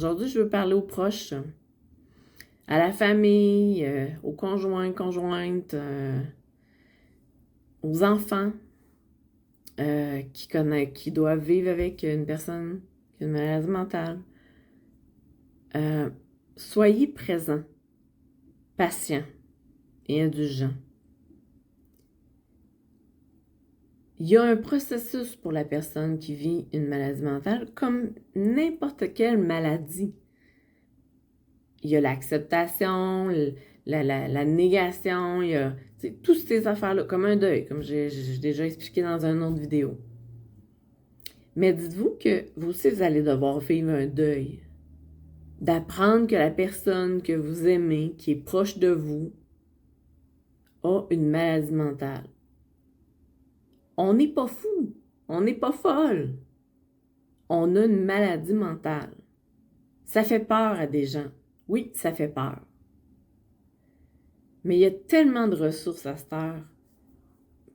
Aujourd'hui, je veux parler aux proches, à la famille, aux conjoints, conjointes, aux enfants qui doivent vivre avec une personne qui a une maladie mentale. Soyez présents, patients et indulgents. Il y a un processus pour la personne qui vit une maladie mentale, comme n'importe quelle maladie. Il y a l'acceptation, la négation, il y a toutes ces affaires-là, comme un deuil, comme j'ai déjà expliqué dans une autre vidéo. Mais dites-vous que vous aussi, vous allez devoir vivre un deuil. D'apprendre que la personne que vous aimez, qui est proche de vous, a une maladie mentale. On n'est pas fou, on n'est pas folle. On a une maladie mentale. Ça fait peur à des gens. Oui, ça fait peur. Mais il y a tellement de ressources à cette heure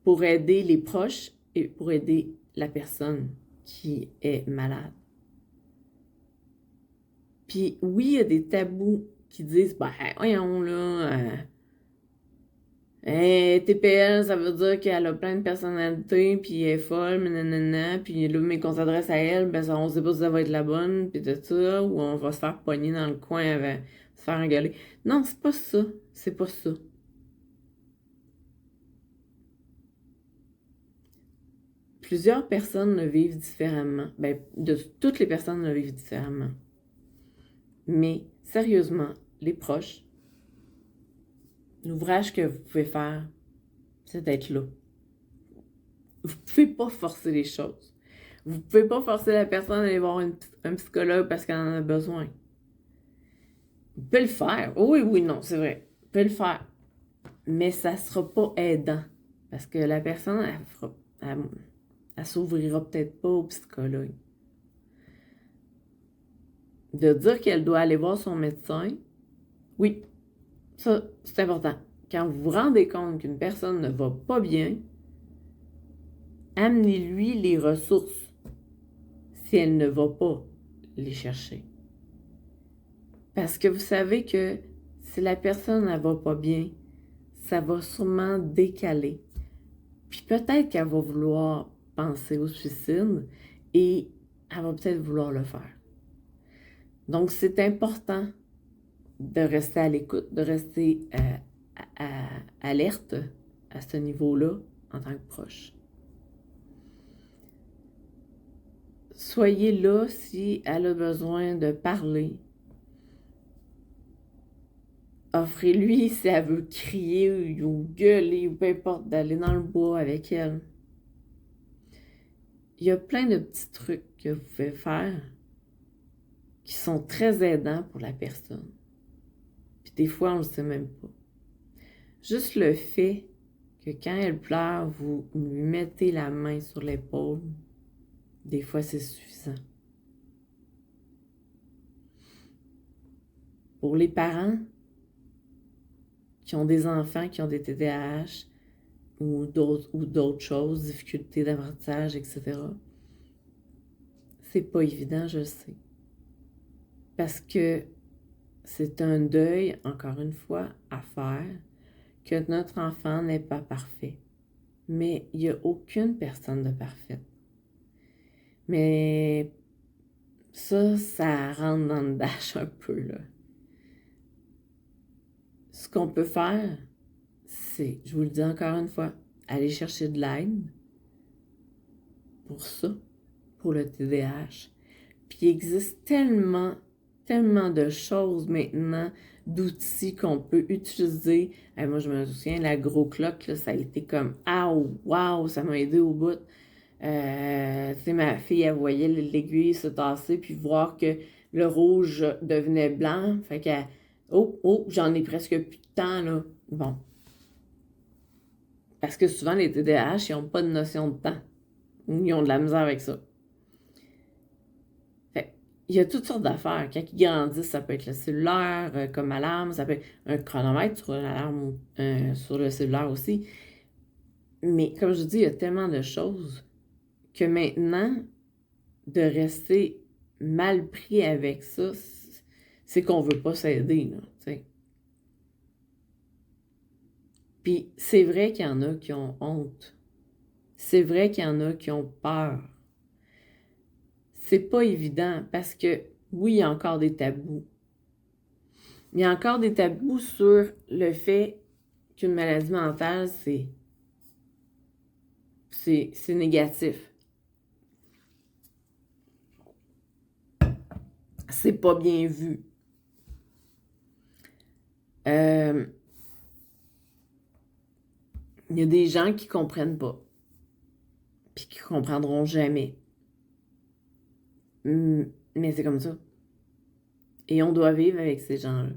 pour aider les proches et pour aider la personne qui est malade. Puis oui, il y a des tabous qui disent, ben voyons là, TPL, ça veut dire qu'elle a plein de personnalités, puis elle est folle, mais nanana, puis là, mais qu'on s'adresse à elle, ben on sait pas si ça va être la bonne, puis tout ça, ou on va se faire pogner dans le coin, se faire engueuler. Non, c'est pas ça, c'est pas ça. Plusieurs personnes le vivent différemment. Ben, toutes les personnes le vivent différemment. Mais, sérieusement, les proches, l'ouvrage que vous pouvez faire, c'est d'être là. Vous ne pouvez pas forcer les choses. Vous ne pouvez pas forcer la personne à aller voir un psychologue parce qu'elle en a besoin. Vous pouvez le faire. Oui, non, c'est vrai. Vous pouvez le faire. Mais ça ne sera pas aidant. Parce que la personne, elle s'ouvrira peut-être pas au psychologue. De dire qu'elle doit aller voir son médecin, oui, ça, c'est important. Quand vous vous rendez compte qu'une personne ne va pas bien, amenez-lui les ressources si elle ne va pas les chercher. Parce que vous savez que si la personne ne va pas bien, ça va sûrement décaler. Puis peut-être qu'elle va vouloir penser au suicide et elle va peut-être vouloir le faire. Donc, c'est important de rester à l'écoute, de rester alerte à ce niveau-là en tant que proche. Soyez là si elle a besoin de parler. Offrez-lui si elle veut crier ou gueuler ou peu importe, d'aller dans le bois avec elle. Il y a plein de petits trucs que vous pouvez faire qui sont très aidants pour la personne. Puis des fois, on ne le sait même pas. Juste le fait que quand elle pleure, vous lui mettez la main sur l'épaule, des fois, c'est suffisant. Pour les parents qui ont des enfants qui ont des TDAH ou d'autres choses, difficultés d'apprentissage, etc., c'est pas évident, je le sais. Parce que c'est un deuil, encore une fois, à faire, que notre enfant n'est pas parfait. Mais il n'y a aucune personne de parfaite. Mais ça rentre dans le dash un peu, là. Ce qu'on peut faire, c'est, je vous le dis encore une fois, aller chercher de l'aide pour ça, pour le TDAH. Puis il existe tellement de choses maintenant, d'outils qu'on peut utiliser. Et moi, je me souviens, la gros cloque, là, ça a été comme « Ah, wow! » Ça m'a aidé au bout. Tu sais, ma fille, elle voyait l'aiguille se tasser puis voir que le rouge devenait blanc. Fait qu'elle « Oh, j'en ai presque plus de temps, là. » Bon. Parce que souvent, les TDAH, ils n'ont pas de notion de temps. Ils ont de la misère avec ça. Fait il y a toutes sortes d'affaires. Quand ils grandissent, ça peut être le cellulaire comme alarme, ça peut être un chronomètre sur l'alarme sur le cellulaire aussi. Mais comme je dis, il y a tellement de choses que maintenant, de rester mal pris avec ça, c'est qu'on veut pas s'aider, là, tu sais. Puis c'est vrai qu'il y en a qui ont honte. C'est vrai qu'il y en a qui ont peur. C'est pas évident parce que, oui, il y a encore des tabous. Il y a encore des tabous sur le fait qu'une maladie mentale, c'est négatif. C'est pas bien vu. Il y a des gens qui comprennent pas, puis qui comprendront jamais. Mais c'est comme ça. Et on doit vivre avec ces gens-là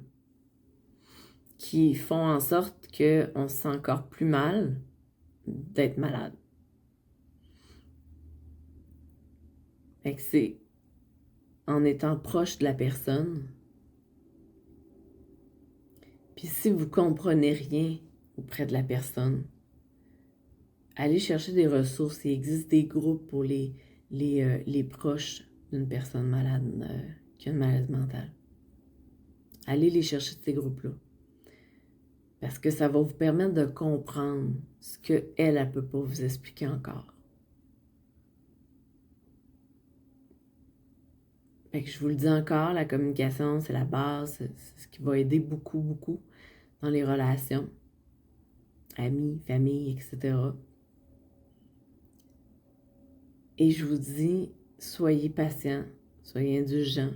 qui font en sorte qu'on se sent encore plus mal d'être malade. Fait que c'est en étant proche de la personne. Puis si vous comprenez rien auprès de la personne, allez chercher des ressources. Il existe des groupes pour les proches d'une personne malade qui a une maladie mentale. Allez les chercher de ces groupes-là. Parce que ça va vous permettre de comprendre ce qu'elle ne peut pas vous expliquer encore. Fait que je vous le dis encore, la communication, c'est la base, c'est ce qui va aider beaucoup, beaucoup dans les relations, amis, famille, etc. Et je vous dis, soyez patient, soyez indulgent,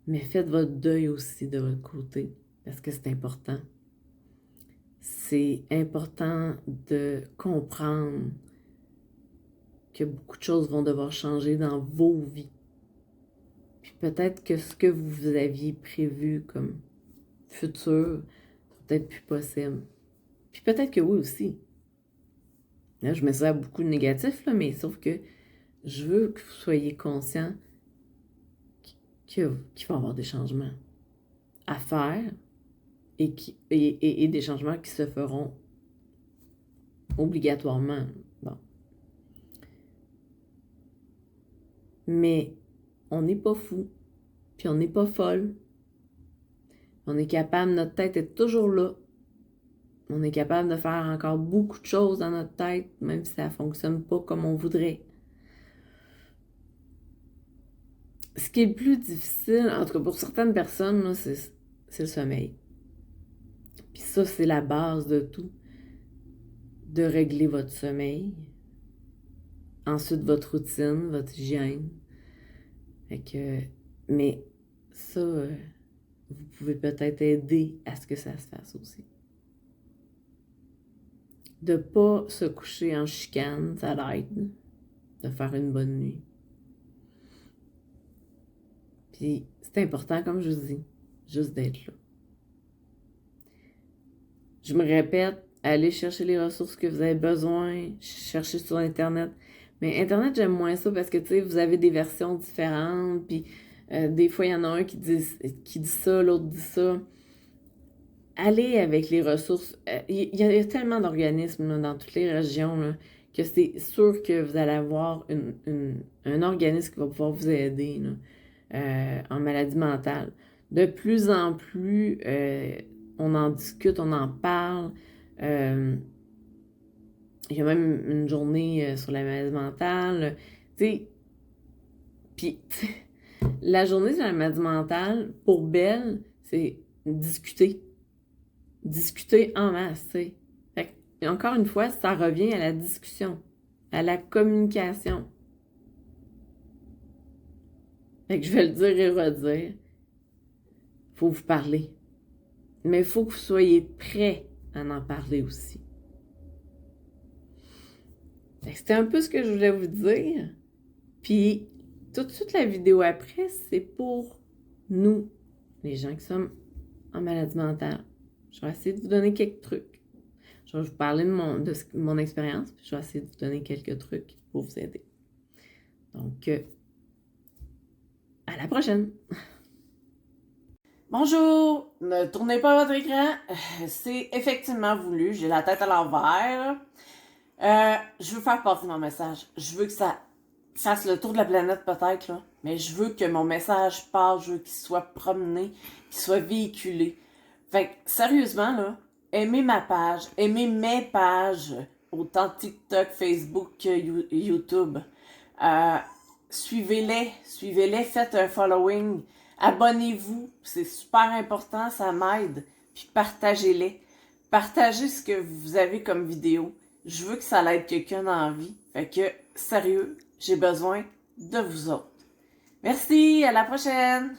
mais faites votre deuil aussi de votre côté, parce que c'est important. C'est important de comprendre que beaucoup de choses vont devoir changer dans vos vies. Puis peut-être que ce que vous aviez prévu comme futur, c'est peut-être plus possible. Puis peut-être que oui aussi. Là, je mets ça à beaucoup de négatifs, là, mais sauf que je veux que vous soyez conscient qu'il va y avoir des changements à faire et des changements qui se feront obligatoirement. Bon. Mais on n'est pas fou, puis on n'est pas folle. On est capable, notre tête est toujours là. On est capable de faire encore beaucoup de choses dans notre tête, même si ça ne fonctionne pas comme on voudrait. Ce qui est le plus difficile, en tout cas pour certaines personnes, là, c'est le sommeil. Puis ça, c'est la base de tout. De régler votre sommeil. Ensuite, votre routine, votre hygiène. Fait que, mais ça, vous pouvez peut-être aider à ce que ça se fasse aussi. De ne pas se coucher en chicane, ça l'aide. De faire une bonne nuit. Puis c'est important, comme je vous dis, juste d'être là. Je me répète, allez chercher les ressources que vous avez besoin, cherchez sur Internet. Mais Internet, j'aime moins ça parce que, tu sais, vous avez des versions différentes, puis des fois, il y en a un qui dit ça, l'autre dit ça. Allez avec les ressources. Il y a tellement d'organismes là, dans toutes les régions là, que c'est sûr que vous allez avoir un organisme qui va pouvoir vous aider là, en maladie mentale. De plus en plus, on en discute, on en parle. Il y a même une journée sur la maladie mentale. Tu sais, puis la journée sur la maladie mentale, pour Belle, c'est discuter. Discuter en masse, tu sais. Fait que, encore une fois, ça revient à la discussion, à la communication. Fait que je vais le dire et redire. Faut vous parler. Mais il faut que vous soyez prêts à en parler aussi. C'était un peu ce que je voulais vous dire. Puis, toute la vidéo après, c'est pour nous, les gens qui sommes en maladie mentale. Je vais essayer de vous donner quelques trucs. Je vais vous parler de mon expérience, puis je vais essayer de vous donner quelques trucs pour vous aider. Donc, à la prochaine! Bonjour! Ne tournez pas votre écran. C'est effectivement voulu. J'ai la tête à l'envers. Je veux faire passer mon message. Je veux que ça fasse le tour de la planète peut-être, là. Mais je veux que mon message passe, je veux qu'il soit promené, qu'il soit véhiculé. Fait que, sérieusement, là, aimez ma page, aimez mes pages, autant TikTok, Facebook que YouTube. Euh, suivez-les, faites un following, abonnez-vous, c'est super important, ça m'aide, puis partagez-les. Partagez ce que vous avez comme vidéo. Je veux que ça l'aide quelqu'un dans la vie. Fait que, sérieux, j'ai besoin de vous autres. Merci, à la prochaine!